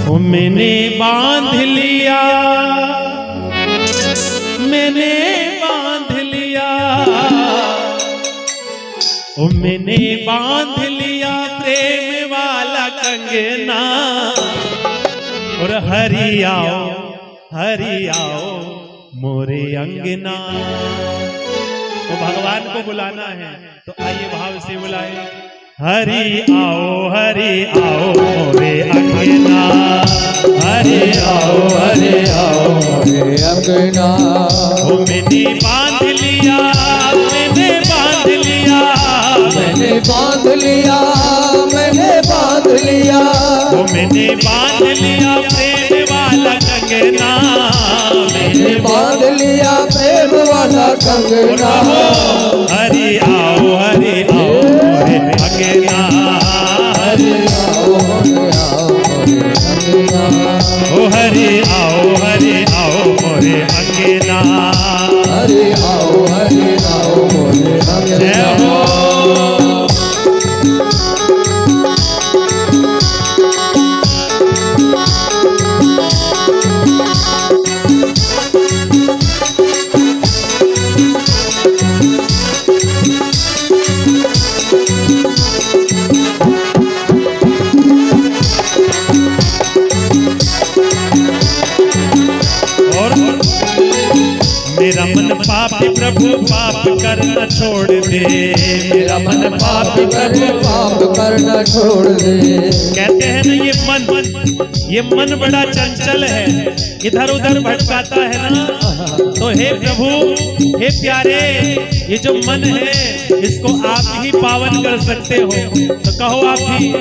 ओ मैंने बांध लिया, मैंने बांध लिया, ओ मैंने बांध लिया प्रेम वाला कंगना। और हरि आओ मोरे अंगना। तो भगवान को बुलाना है तो आइए भाव से बुलाए। हरि आओ मोरे अंगना, हरि आओ मोरे अंगना। ओ मैंने बांध लिया, मैंने बांध लिया, मैंने बांध लिया, मैंने बांध लिया, ओ मैंने बांध लिया प्रेम वाला कंगना। मैंने बांध लिया प्रेम वाला कंगना। हरि आओ मोरे अंगना, हरि आओ मोरे अंगना। ओ हरि आओ मोरे अंगना। हरि आओ मोरे अंगना। जय हो। मेरा मन पापी प्रभु पाप करना छोड़ दे, मेरा मन पापी प्रभु पाप करना छोड़ दे। कहते हैं ना ये मन बड़ा चंचल है, इधर उधर भटकाता है ना। तो हे प्रभु, हे प्यारे, ये जो मन है इसको आप ही पावन कर सकते हो, तो कहो आप ही।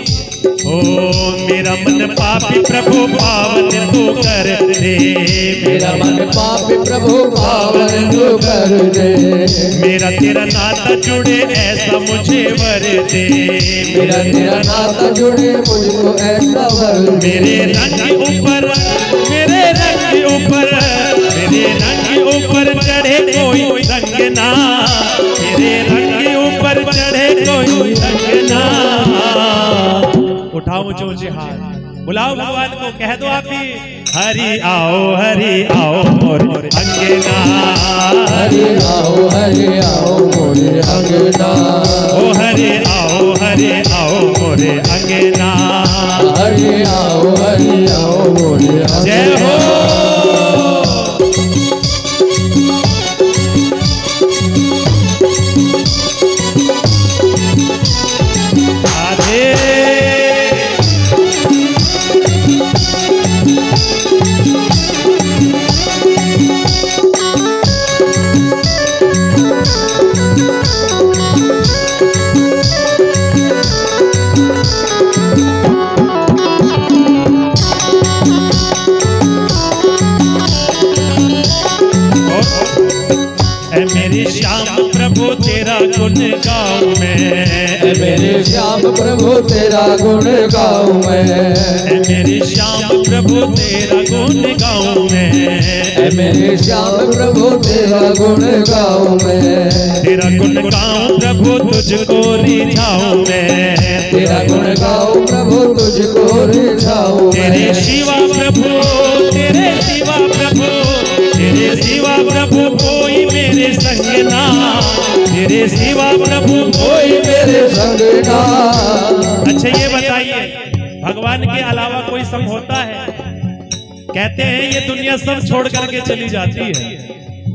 ओ मेरा मन पापी प्रभु पावन तू कर दे, मेरा मन पापी प्रभु पावन तू कर दे। मेरा तेरा नाता जुड़े ऐसा मुझे वर दे, मेरा तेरा नाता जुड़े मुझको ऐसा वर दे। मेरे रंग ऊपर, मेरे रंग ऊपर, मेरे रंग ऊपर चढ़े कोई रंगना, मेरे रंग ऊपर चढ़े कोई रंगना। उठाओ ऊंचे ऊंचे हाथ, बुलाओ भगवान को, कह दो आप ही। हरि आओ मोरे अंगना, हरि आओ मोरे अंगना। ओ हरि आओ मोरे अंगना। हरि आओ मोरे अंगना। जय हो। मेरे श्याम प्रभु तेरा गुण गाऊं मैं, मेरे श्याम प्रभु तेरा गुण गाऊं मैं। मेरे श्याम प्रभु तेरा गुण गाऊं मैं, मेरे श्याम प्रभु तेरा गुण गाऊं मैं। तेरा गुण गाऊं प्रभु तुझको रिझाऊं मैं, तेरा गुण गाऊं प्रभु तुझको रिझाऊं। तेरे शिवा प्रभु, तेरे शिवा प्रभु, तेरे शिवा प्रभु कोई मेरे संग ना, तेरे शिवा प्रभु कोई मेरे संग ना। अच्छा ये बताइए, भगवान के अलावा कोई संग होता है? कहते हैं ये दुनिया सब छोड़ करके चली जाती है,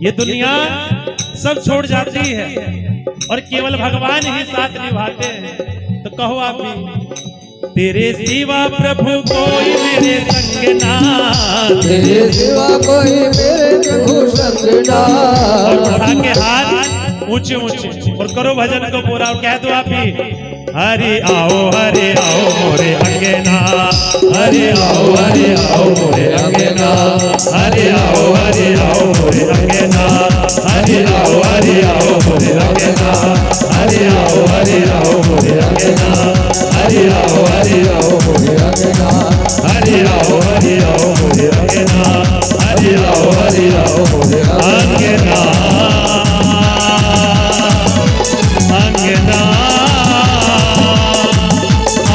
ये दुनिया सब छोड़ जाती है और केवल भगवान ही साथ निभाते हैं। तो कहो आप भी। तेरे सिवा प्रभु कोई मेरे संग ना, तेरे सिवा कोई मेरे प्रभु संग ना। और उठा के हाथ ऊंचे ऊंचे और करो भजन को पूरा, और कह दो आप ही। हरि आओ मोरे अंगना, हरि आओ मोरे अंगना, हरि आओ मोरे अंगना, हरि आओ मोरे अंगना, हरि आओ मोरे अंगना, हरि आओ मोरे अंगना, हरि आओ मोरे अंगना, हरि आओ मोरे अंगना। अंगना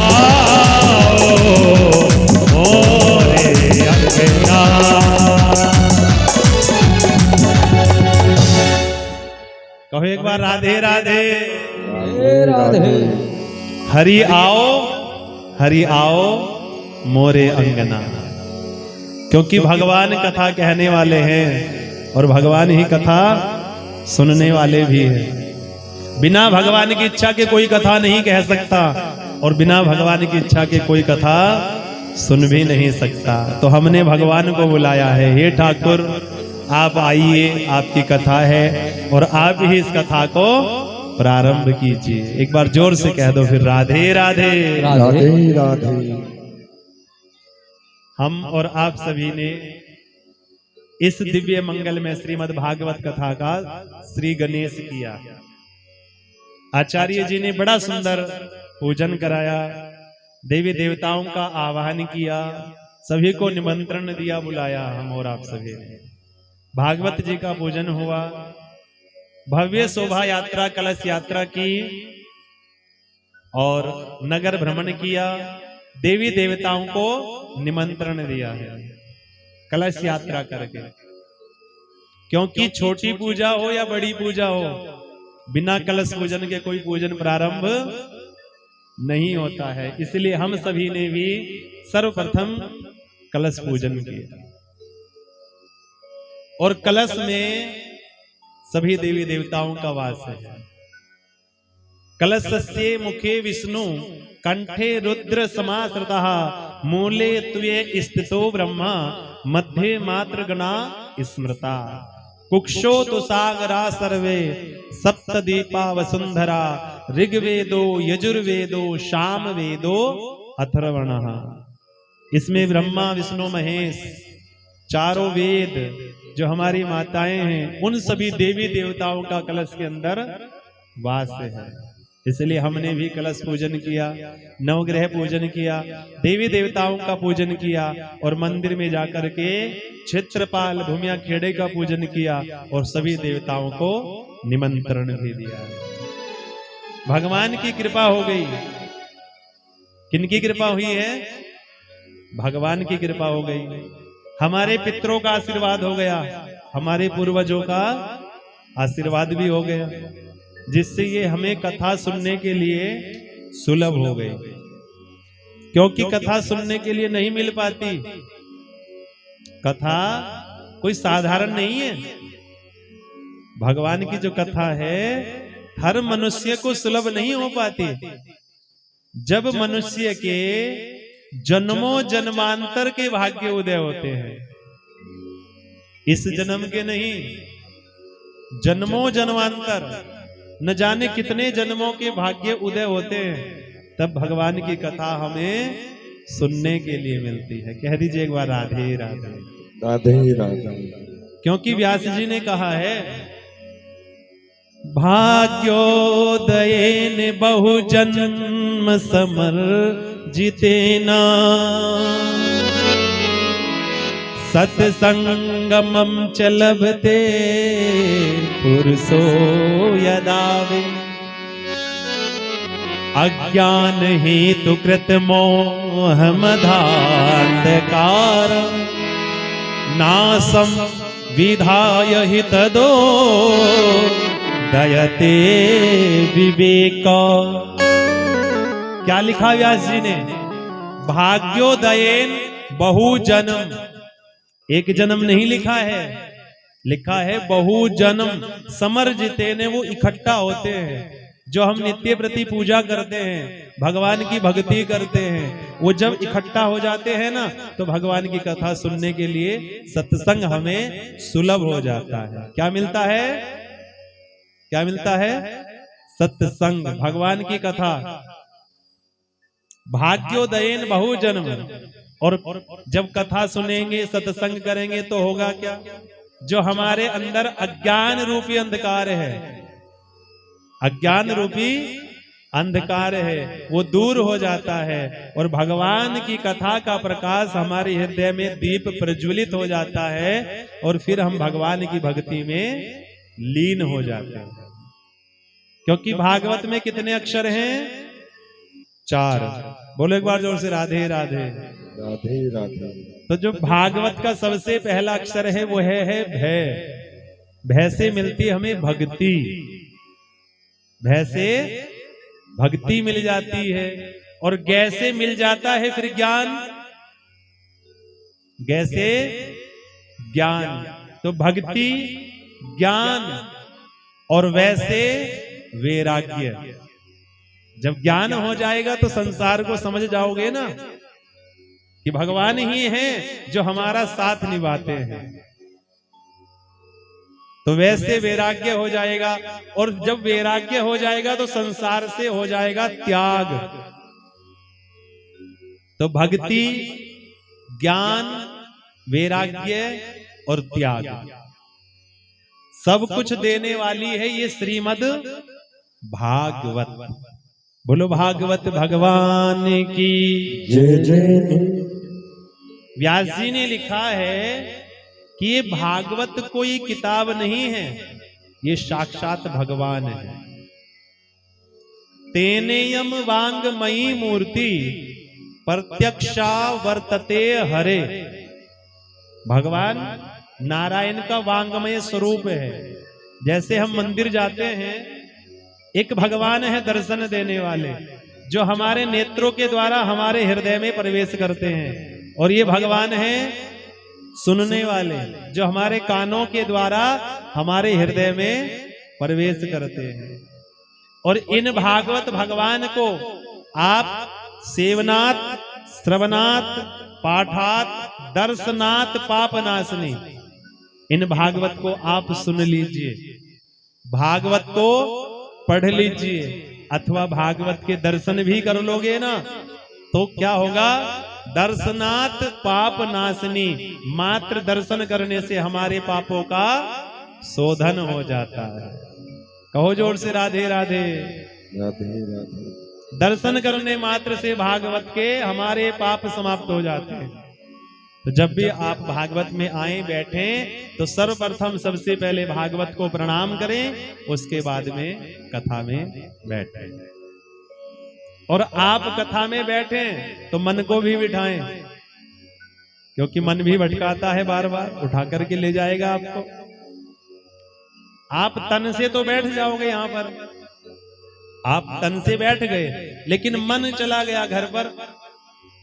आओ मोरे कहो एक बार राधे राधे। राधे राधे। हरि आओ मोरे अंगना। क्योंकि भगवान कथा कहने वाले हैं और भगवान ही कथा सुनने वाले भी हैं। बिना भगवान की इच्छा के कोई कथा नहीं कह सकता और बिना भगवान की इच्छा के कोई कथा सुन भी नहीं सकता। तो हमने भगवान को बुलाया है, हे ठाकुर आप आइए, आपकी कथा है और आप ही इस कथा को प्रारंभ कीजिए। एक बार जोर से कह दो फिर राधे राधे। राधे राधे। हम और आप सभी ने इस दिव्य मंगल में श्रीमद् भागवत कथा का श्री गणेश किया। आचार्य जी ने बड़ा सुंदर पूजन कराया, देवी देवताओं का आह्वान किया, सभी को निमंत्रण दिया, बुलाया हम और आप सभी ने। भागवत जी का पूजन हुआ, भव्य शोभा यात्रा कलश यात्रा की और नगर भ्रमण किया, देवी देवताओं को निमंत्रण दिया है कलश यात्रा करके। क्योंकि छोटी पूजा हो या बड़ी पूजा हो, बिना कलश पूजन के कोई पूजन प्रारंभ नहीं होता है। इसलिए हम सभी ने भी सर्वप्रथम कलश पूजन किया और कलश में सभी देवी देवताओं का वास है। कलशस्य मुखे विष्णु कंठे रुद्र समाश्रितः मूले त्वे स्थितो ब्रह्मा मध्ये मात्र गणा स्मृता कुक्षो तो सागरा सर्वे सप्तदीपा वसुंधरा ऋग्वेदो यजुर्वेदो सामवेदो अथर्वणः। इसमें ब्रह्मा विष्णु महेश चारों वेद जो हमारी माताएं हैं उन सभी देवी देवताओं का कलश के अंदर वास है। इसलिए हमने भी कलश पूजन किया, नवग्रह पूजन किया, देवी देवताओं का पूजन किया और मंदिर में जाकर के क्षेत्रपाल भूमिया खेड़े का पूजन किया और सभी देवताओं को निमंत्रण भी दिया। भगवान की कृपा हो गई। किनकी कृपा हुई है? भगवान की कृपा हो गई। हमारे पितरों का आशीर्वाद हो गया, हमारे पूर्वजों का आशीर्वाद भी हो गया, जिससे ये हमें कथा सुनने के लिए सुलभ हो गई। क्योंकि कथा सुनने के लिए नहीं मिल पाती। कथा कोई साधारण नहीं है। भगवान की जो कथा है हर मनुष्य को सुलभ नहीं हो पाती। जब मनुष्य के जन्मों जन्मांतर के भाग्य उदय होते हैं, इस जन्म के नहीं, जन्मों जन्मांतर न जाने कितने जन्मों के भाग्य उदय होते हैं, तब भगवान की कथा हमें सुनने के लिए मिलती है। कह दीजिए एक बार राधे राधे। राधे राधे। क्योंकि व्यास जी ने कहा है भाग्योदयेन बहु जन्म समर जितेना सत्संगमं च लभते पुरुषो यदावे अज्ञान हेतु कृत मोह मदान्धकार नासं विधाय हितदो दयते विवेक। क्या लिखा व्यास जी ने? भाग्योदयेन बहु जन्म। एक जन्म नहीं लिखा है, लिखा है बहु जन्म समर जितेने, वो इकट्ठा होते हैं। जो हम नित्य प्रति पूजा करते हैं, भगवान की भक्ति करते हैं, वो जब इकट्ठा हो जाते हैं ना, तो भगवान की कथा सुनने के लिए सत्संग हमें सुलभ हो जाता है। क्या मिलता है? क्या मिलता है? सत्संग, भगवान की कथा। भाग्योदयेन बहु जन्म। और जब कथा सुनेंगे, सत्संग करेंगे तो होगा क्या? जो हमारे अंदर अज्ञान रूपी अंधकार है, अज्ञान रूपी अंधकार है, वो दूर हो जाता है और भगवान की कथा का प्रकाश हमारे हृदय में दीप प्रज्वलित हो जाता है और फिर हम भगवान की भक्ति में लीन हो जाते हैं। क्योंकि भागवत में कितने अक्षर हैं? 4। बोलो एक बार जोर से राधे राधे। राधे राधे। तो जो भागवत का सबसे पहला अक्षर है वो है भय। भय से मिलती हमें भक्ति। भय से भक्ति मिल जाती है, और गै से मिल जाता है फिर ज्ञान, गै से ज्ञान। तो भक्ति, ज्ञान और वैसे वैराग्य। जब ज्ञान हो जाएगा तो संसार को समझ जाओगे ना कि भगवान ही हैं जो हमारा साथ निभाते हैं। तो वैसे वैराग्य हो जाएगा, और जब वैराग्य हो जाएगा तो संसार से हो जाएगा त्याग। तो भक्ति, ज्ञान, वैराग्य और त्याग सब कुछ देने वाली है ये श्रीमद् भागवत। बोलो भागवत भगवान की जय जय। व्यास जी ने लिखा है कि ये भागवत कोई किताब नहीं है, ये साक्षात भगवान है। तेनेयम वांगमयी मूर्ति प्रत्यक्षा वर्तते हरे। भगवान नारायण का वांगमय स्वरूप है। जैसे हम मंदिर जाते हैं, एक भगवान है दर्शन देने वाले, जो हमारे नेत्रों के द्वारा हमारे हृदय में प्रवेश करते हैं, और ये भगवान है सुनने वाले, जो हमारे कानों के द्वारा हमारे हृदय में प्रवेश करते हैं। और इन भागवत भगवान को आप सेवनात्, श्रवणात्, पाठात्, दर्शनात् पापनाशनी, इन भागवत को आप सुन लीजिए, भागवत को पढ़ लीजिए, अथवा भागवत के दर्शन भी कर लोगे ना तो क्या होगा? दर्शनात् पाप नाशनी, मात्र दर्शन करने से हमारे पापों का शोधन हो जाता है। कहो जोर से राधे राधे। राधे राधे। दर्शन करने मात्र से भागवत के हमारे पाप समाप्त हो जाते हैं। तो जब भी आप भागवत में आए बैठे तो सर्वप्रथम सबसे पहले भागवत को प्रणाम करें, उसके बाद में कथा में बैठे। और आप कथा में बैठे तो मन को भी बिठाएं, क्योंकि मन भी भटकाता है, बार बार उठा करके ले जाएगा आपको। आप तन से तो बैठ जाओगे यहाँ पर, आप तन से बैठ गए, लेकिन मन चला गया घर पर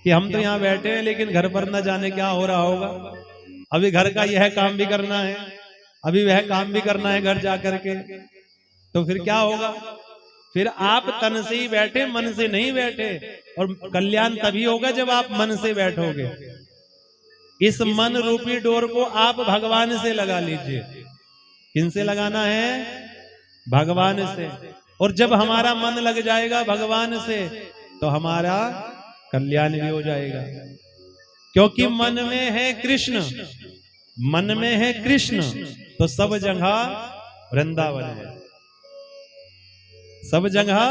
कि हम तो यहाँ बैठे हैं, लेकिन घर पर न जाने क्या हो रहा होगा। अभी घर का यह काम भी करना है, अभी वह काम भी करना है घर जाकर के, तो फिर क्या होगा? फिर आप तन से ही बैठे, मन से नहीं बैठे। और कल्याण तभी होगा जब आप मन से बैठोगे। इस मन रूपी डोर को आप भगवान से लगा लीजिए। किनसे लगाना है? भगवान से। और जब हमारा मन लग जाएगा भगवान से तो हमारा कल्याण भी हो जाएगा, क्योंकि मन में है कृष्ण, मन में है कृष्ण तो सब जगह वृंदावन है, सब जगह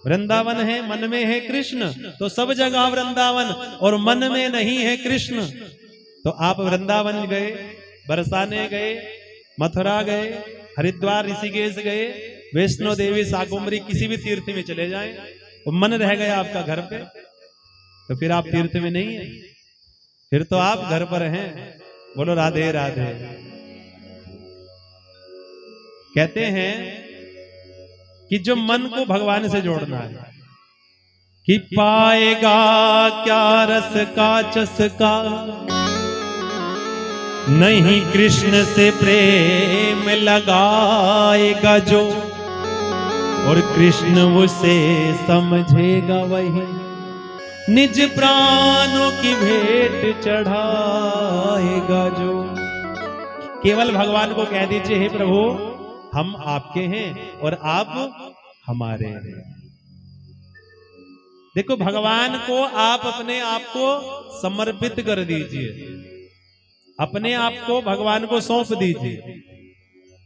वृंदावन है। मन में है कृष्ण तो सब जगह वृंदावन, और मन में नहीं है कृष्ण तो आप वृंदावन गए, बरसाने गए, मथुरा गए, हरिद्वार, ऋषिकेश गए, वैष्णो देवी, शाकुंभरी, किसी भी तीर्थ में चले जाएं, और मन रह गया आपका घर पे, तो फिर आप तीर्थ में नहीं है, फिर तो आप घर पर हैं। बोलो राधे राधे। कहते हैं कि जो मन को भगवान से जोड़ना है, कि पाएगा क्या रस का चस्का, नहीं कृष्ण से प्रेम लगाएगा जो, और कृष्ण उसे समझेगा वही, निज प्राणों की भेंट चढ़ाएगा जो। केवल भगवान को कह दीजिए, हे प्रभु हम आपके हैं और आप हमारे हैं। देखो, भगवान को आप अपने आप को समर्पित कर दीजिए, अपने आप को भगवान को सौंप दीजिए।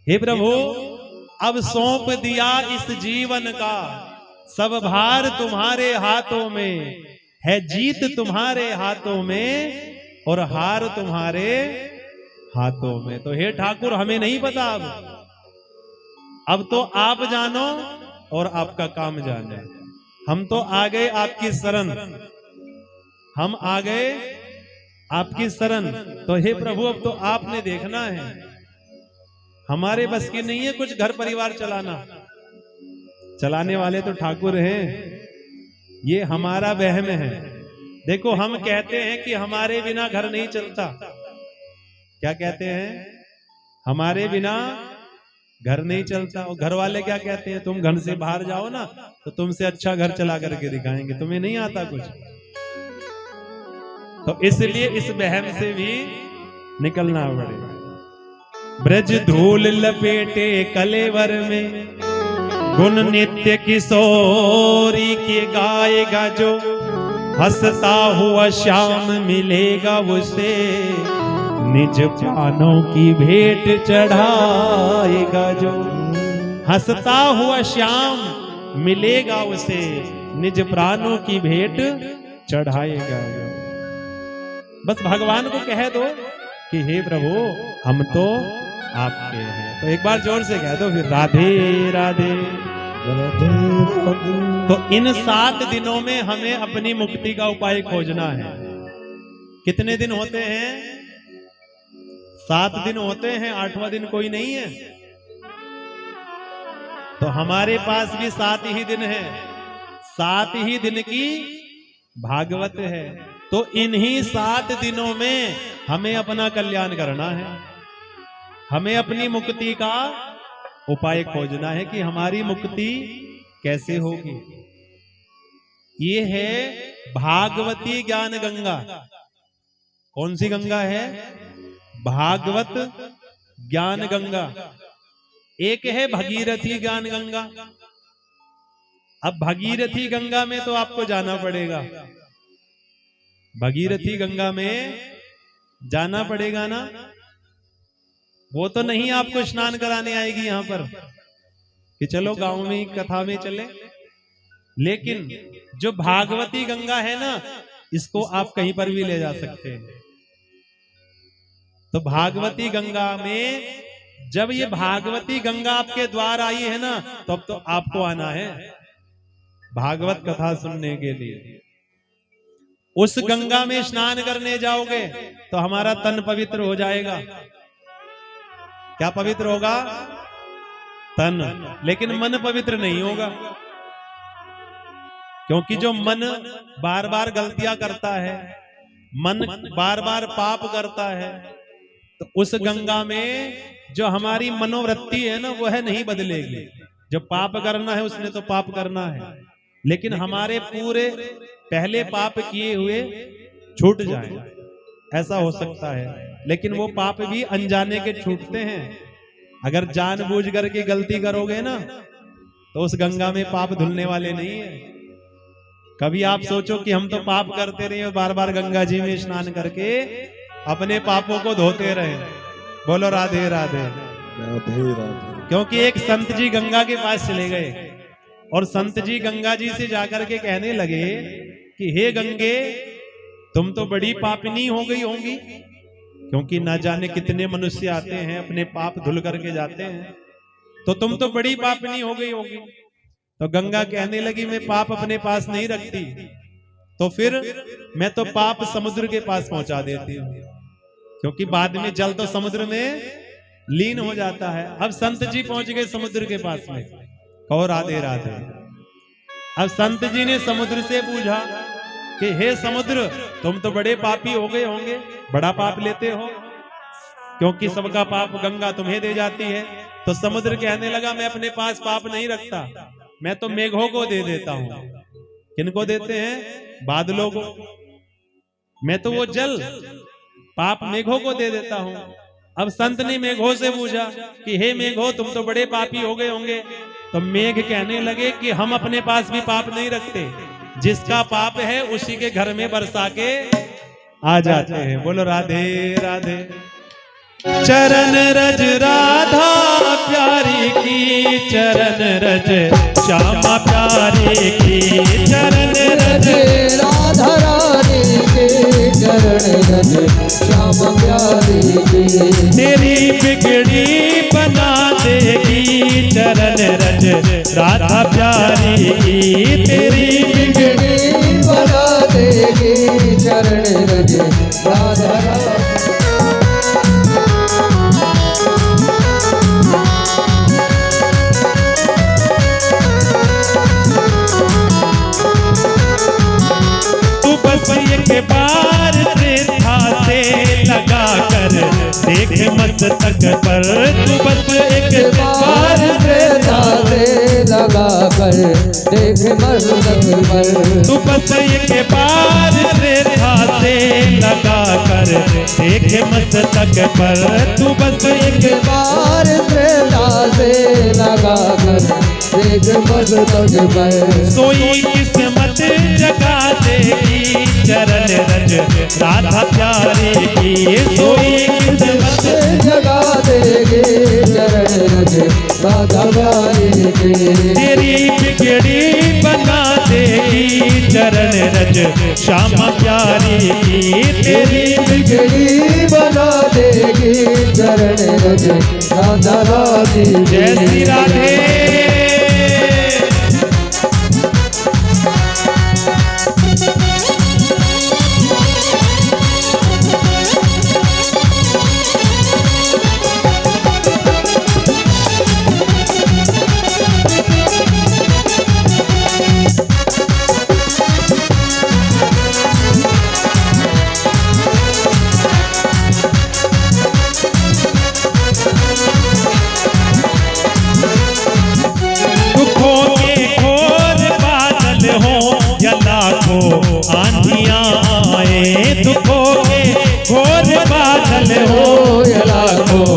हे प्रभु, अब सौंप दिया इस जीवन का, सब भार तुम्हारे हाथों में है, जीत तुम्हारे हाथों में और हार तुम्हारे हाथों में। तो हे ठाकुर, हमें नहीं पता, अब तो आप जानो और आपका काम जाने। हम तो आ गए आपकी शरण, हम आ गए आपकी शरण। तो हे प्रभु, अब तो आपने देखना है, हमारे बस की नहीं है कुछ घर परिवार चलाना। चलाने वाले तो ठाकुर हैं, ये हमारा वहम है। देखो हम कहते हैं कि हमारे बिना घर नहीं चलता, क्या कहते हैं, हमारे बिना घर नहीं चलता। और घर वाले क्या कहते हैं, तुम घर से बाहर जाओ ना तो तुमसे अच्छा घर चला करके दिखाएंगे, तुम्हें नहीं आता कुछ। तो इसलिए इस वहम से भी निकलना पड़ेगा। ब्रज धूल लपेटे कलेवर में, गुण नित्य किशोरी के गाएगा जो, हंसता हुआ श्याम मिलेगा उसे, निज प्राणों की भेंट चढ़ाएगा जो। हंसता हुआ श्याम मिलेगा उसे, निज प्राणों की भेंट चढ़ाएगा जो। बस भगवान को कह दो कि हे प्रभु हम तो आपके हैं। तो एक बार जोर से कह दो फिर, राधे राधे राधे राधे। तो इन 7 दिनों में हमें अपनी मुक्ति का उपाय खोजना है। कितने दिन होते हैं, 7 दिन होते हैं, 8वां दिन कोई नहीं है। तो हमारे पास भी 7 ही दिन है, 7 ही दिन की भागवत है। तो इन्हीं 7 दिनों में हमें अपना कल्याण करना है, हमें अपनी मुक्ति का उपाय खोजना है कि हमारी मुक्ति कैसे होगी। ये है भागवती ज्ञान गंगा। कौन सी गंगा है, भागवत ज्ञान गंगा। एक है भगीरथी ज्ञान गंगा। अब भगीरथी गंगा में तो आपको जाना पड़ेगा, भगीरथी गंगा में जाना पड़ेगा ना। वो तो नहीं आपको स्नान कराने आएगी यहां पर कि चलो गांव में कथा में चले। लेकिन जो भागवती गंगा है ना, इसको आप कहीं पर भी ले जा सकते हैं। तो भागवती गंगा में जब ये भागवती गंगा आपके द्वार आई है ना, तो अब तो आपको आना है भागवत कथा सुनने के लिए। उस गंगा में स्नान करने जाओगे तो हमारा तन पवित्र हो जाएगा। क्या पवित्र होगा, तन, लेकिन मन पवित्र नहीं होगा। क्योंकि जो मन बार बार गलतियां करता है, मन बार बार पाप करता है, तो उस गंगा में जो हमारी मनोवृत्ति है ना, वह नहीं बदलेगी। जो पाप करना है उसने तो पाप करना है, लेकिन हमारे पूरे पहले पाप किए हुए छूट जाए, ऐसा हो सकता है। लेकिन वो पाप भी अनजाने के छूटते हैं। अगर जानबूझ करके गलती करोगे ना, तो उस गंगा में पाप धुलने वाले नहीं है। कभी आप सोचो कि हम तो पाप करते रहे और बार बार गंगा जी में स्नान करके अपने पापों को धोते रहे। बोलो राधे राधे राधे राधे। क्योंकि एक संत जी गंगा के पास चले गए और संत जी गंगा जी से जाकर के कहने लगे कि हे गंगे, तुम तो बड़ी पापिनी हो गई होंगी, क्योंकि ना जाने कितने मनुष्य आते हैं अपने पाप धुल करके जाते हैं, तो तुम तो बड़ी पापिनी हो गई होगी। तो गंगा कहने लगी, मैं पाप अपने पास नहीं रखती, तो फिर मैं तो पाप समुद्र के पास पहुंचा देती हूँ, क्योंकि बाद में जल तो समुद्र में लीन हो जाता है। अब संत जी पहुंच गए समुद्र के पास में, कहो राधे राधे। अब संत जी ने समुद्र से पूछा कि हे समुद्र, तुम तो बड़े पापी हो गए होंगे, बड़ा पाप लेते हो, क्योंकि सबका पाप गंगा तुम्हें दे जाती है। तो समुद्र कहने लगा, मैं अपने पास पाप नहीं रखता, मैं तो मेघों को दे देता हूं। किनको देते हैं, बादलों को। मैं तो वो जल पाप मेघों को दे देता हूं। अब संत ने मेघों से पूछा कि हे मेघों, तुम तो बड़े पापी हो गए होंगे। तो मेघ कहने लगे कि हम अपने पास भी पाप नहीं रखते, जिसका पाप है उसी के घर में बरसा के आ जाते हैं। बोलो राधे राधे। चरण रज राधा प्यारी की, चरण रज श्यामा प्यारी की, चरण रज राधा रानी के, चरण रज श्यामा प्यारी की। तेरी बिगड़ी बना देगी, चरण रज राधा प्यारी की, तेरी बिगड़ी बना देगी, चरण रज राधा रानी। मस्तक पर तू बस एक बार बार श्रद्धा से लगा कर देख मस्तक पर तू बस एक बार श्रद्धा से लगा कर देख मस्तक पर तू बस एक बार श्रद्धा से लगा कर देख मस्तक पर सोई किस्मत जगा देगी चरण रज राधा प्यारी की सोई किस्मत जगा देगे चरण रज राधा प्यारी के तेरी बिगड़ी बना देगी चरण रज श्यामा प्यारी की तेरी बिगड़ी बना देगी चरण रज राधा रानी जय श्री राधे आंधियां आए दुखों के घोर बादल हो लाखों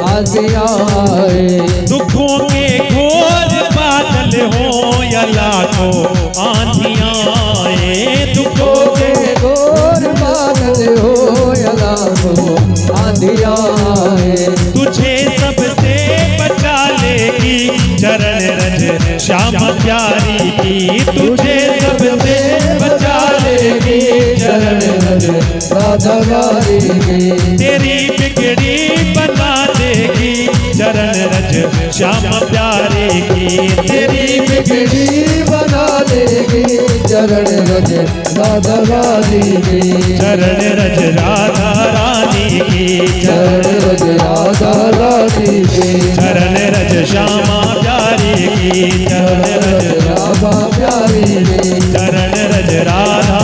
आंधियां आए दुखों के घोर बादल हो या लाखों आंधियां आए दुखों के घोर बादल हो या लाखों आंधियां आए तुझे सबसे बचा लेगी चरण रज श्यामा प्यारी की तुझे सबसे बचा लेगी चरण रज राधा रानी की तेरी बिगड़ी बना देगी चरण रज श्यामा प्यारी की तेरी बिगड़ी बना देगी चरण रज राधा रानी की चरण रज राधा रानी की चरण रज राधा रानी की चरण रज श्यामा प्यारी की चरण रज राधा प्यारी की चरण रज राधा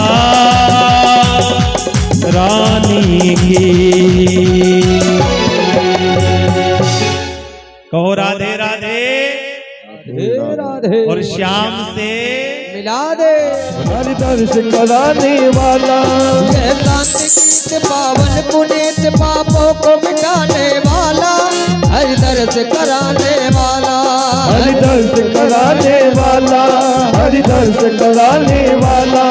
रानी की कहो राधे राधे हे राधे और श्याम से मिला दे हरि दर्श कराने वाला ये शांति गीत पावन पुनीत पापों को मिटाने वाला हरि दर्श कराने वाला हरि दर्श कराने वाला हरि दर्श कराने वाला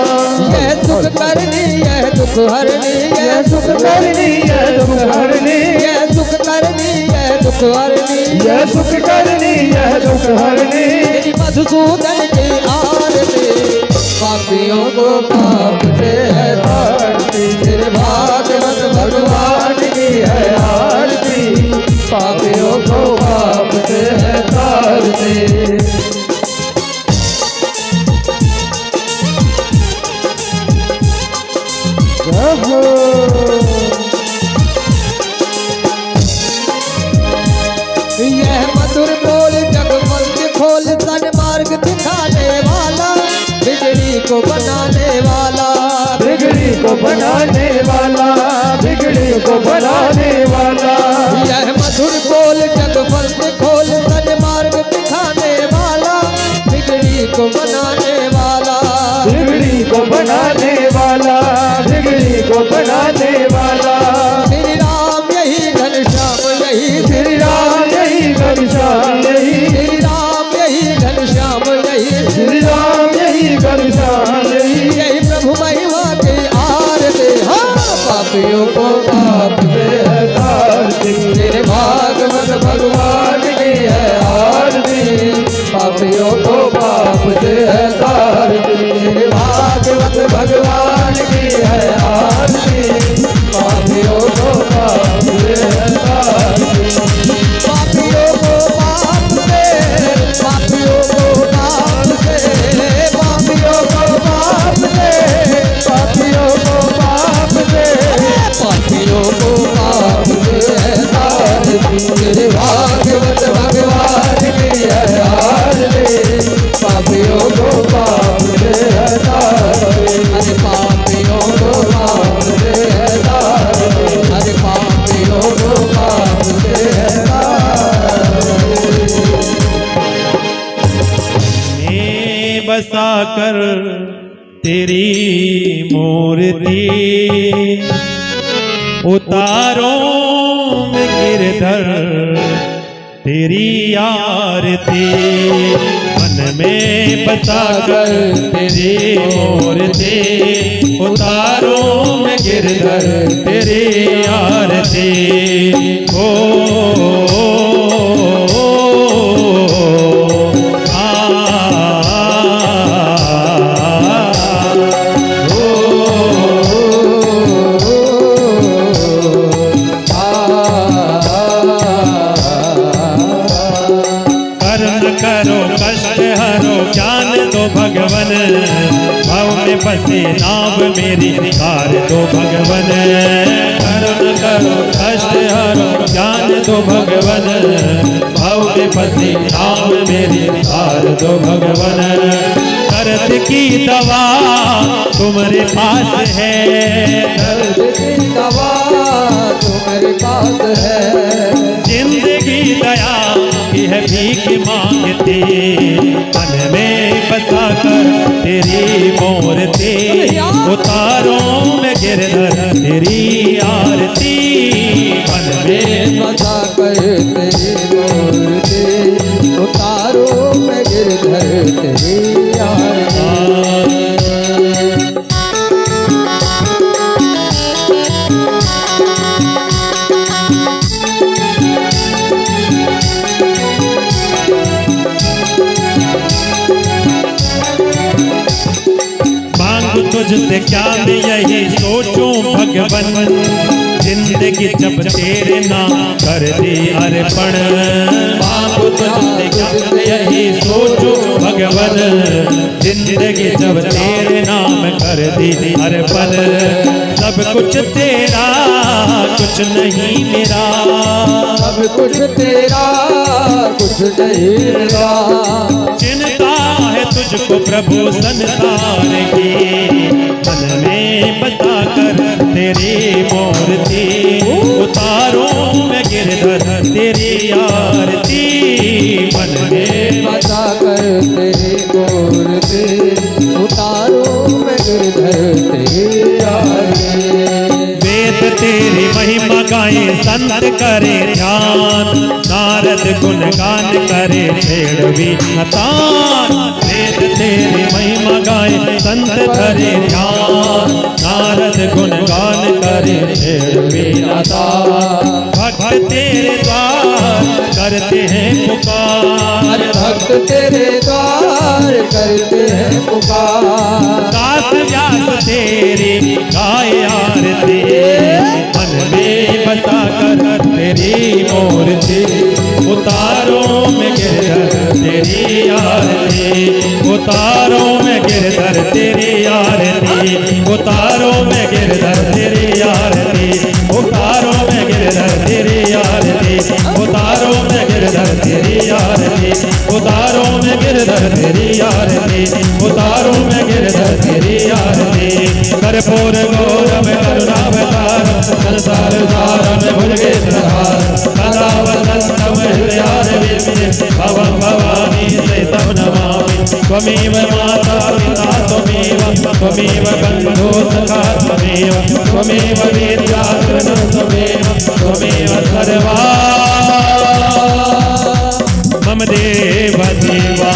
यह सुख करनी यह दुख हरनी यह सुख करनी यह दुख हरनी यह सुख करनी यह दुख हरनी यह सुख करनी यह दुख हरनी मेरी मधुसूदन की आरती पापियों को पाप से है तारती सिर भागवत भगवान की है आरती पापियों को पाप से है तारती यह मधुर बोल जगमग खोल सन्मार्ग दिखाने वाला बिगड़ी को बनाने वाला बिगड़ी को बनाने वाला बिगड़ी को बनाने वाला यह मधुर बोल जगमग खोल सन्मार्ग दिखाने वाला बिगड़ी को बनाने वाला बिगड़ी को बनाने वाला बिगड़ी को बनाने वाला श्री राम यही घनश्याम यही श्री राम यही घनश्याम यही श्री राम यही घनश्याम यही श्री राम यही घनश्याम यही यही प्रभु महिमा की आरती हाँ पापियों को पाप से है तारती बसा कर तेरी मूर्ति, उतारो में गिरधर तेरी आरती, मन में बसा कर तेरी मूर्ति, उतारो में गिरधर तेरी आरती। ओ भगवन भाव में बसे नाव मेरी तार दो भगवन, करुण करो कष्ट हरो ज्ञान दो भगवन, भाव में बसे नाव मेरी तार दो भगवन। दर्द की दवा तुम्हारे पास है, दर्द की दवा तुम्हारे पास है, जिंदगी दया की है भीख मांगती, मन में बसा कर तेरी मूर्ति, उतारो में गिरधर तेरी आरती, मन में बसा कर तेरी मूर्ति, उतारो में गिरधर तेरी आरती। तुझसे क्या मैं यही सोचूं भगवन, जिंदगी जब तेरे नाम कर दी अर्पण, बाबू तुझसे क्या मैं यही सोचूं भगवन, जिंदगी जब तेरे नाम कर दी अर्पण, सब कुछ तेरा कुछ नहीं मेरा, सब कुछ तेरा कुछ नहीं मेरा, चिंता है तुझको प्रभु संसार की, मन में बसा कर तेरी मूर्ति, उतारो में गिरधर तेरी आरती, मन में बसा कर तेरी मूर्ति, उतारो में गिरधर तेरी आरती। वेद तेरी महिमा गाए संत करे ध्यान, नारद गुणगान करे छेड़वी हतान, वेद तेरी महिमा गाए संत करे ध्यान, नारद गुणगान करे छेड़वी हतान, भक्त तेरे द्वार करते हैं पुकार, भक्त तेरे द्वार करते हैं पुकार, दास व्यास तेरी गाए आरती, मन में बसा कर तेरी मूर्ति, उतारो में गिरधर तेरी आरती, उतारो में गिरधर तेरी आरती, उतारो में गिरधर तेरी आरती, उतारो में गिरधर तेरी आरती, उतारो में गिरधर तेरी आरती, उतारो में गिरधर तेरी आरती, उतारो में गिरधर तेरी आरती। कर्पूर गौरव करुणावतार संसार सारम भुजगेन्द्रहार, सदा वसन्तं हृदयारविन्दे भवं भवानी सहितं नमामि, त्वमेव माता पिता त्वमेव, त्वमेव बन्धो सखा त्वमेव, त्वमेव विद्याधरं त्वमेव, त्वमेव सर्वा मम देव देवा।